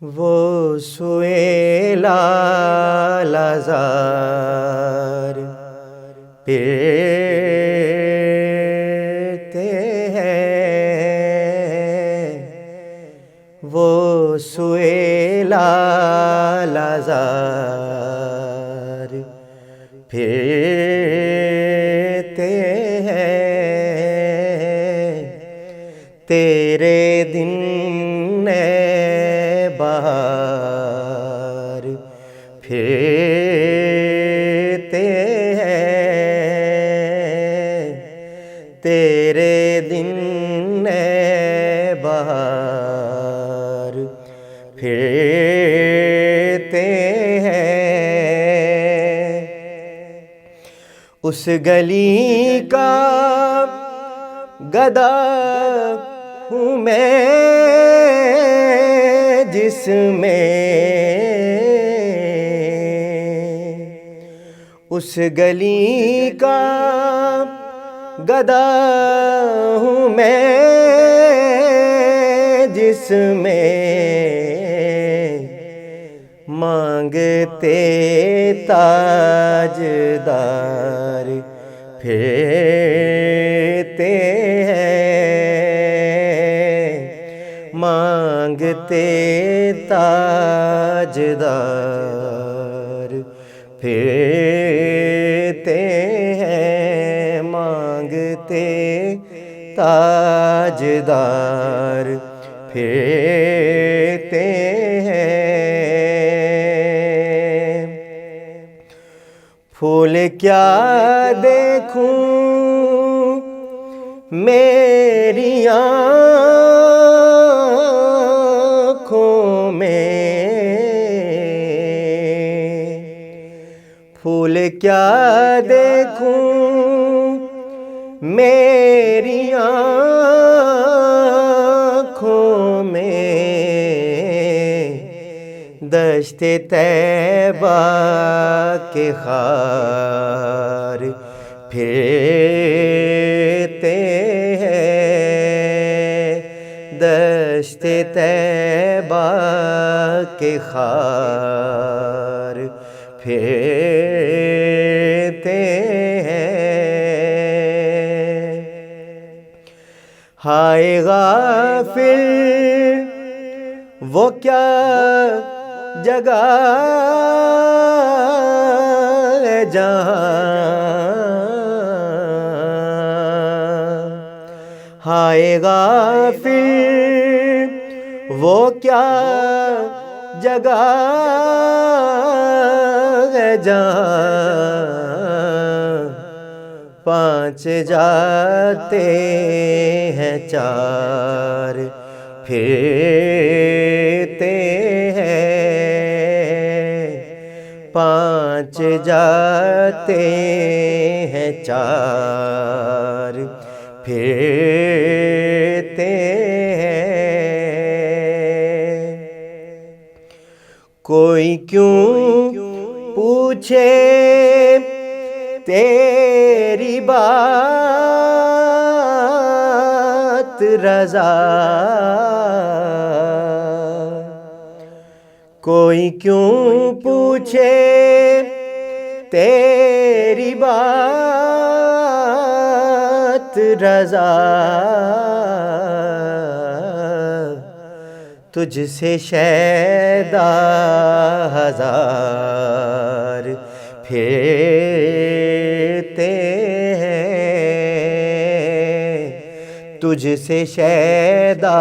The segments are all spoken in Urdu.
وہ سوئے لال زار پھرتے ہیں، وہ سوئے لال زار پھرتے ہیں، تیرے دن بہار پھرتے ہیں، تیرے دن بہار پھرتے ہیں۔ اس گلی کا گدا ہوں میں جس میں، اس گلی کا گدا ہوں میں جس میں مانگتے تاجدار پھرتے ہیں، مانگتے تاجدار پھرتے ہیں، مانگتے تاجدار پھرتے ہیں۔ پھول کیا دیکھوں میری آنکھوں میں، پھول کیا دیکھوں میری آنکھوں میں، دشت طیبہ کے خار پھرتے ہیں، دشت طیبہ کے خار پھرتے ہیں۔ ہائے غافل وہ کیا جگہ ہے جہاں، ہائے غافل وہ کیا جگہ ہے جہاں پانچ جاتے ہیں چار پھرتے ہیں، پانچ جاتے ہیں چار پھرتے ہیں۔ کوئی کیوں پوچھے تیری بات رضا، کوئی کیوں پوچھے تیری بات رضا، تجھ سے شیدا ہزار پھرتے ہیں، تجھ سے شیدا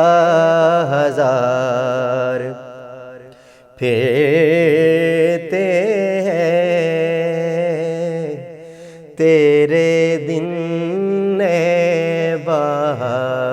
ہزار پھرتے ہیں، تیرے دن بہار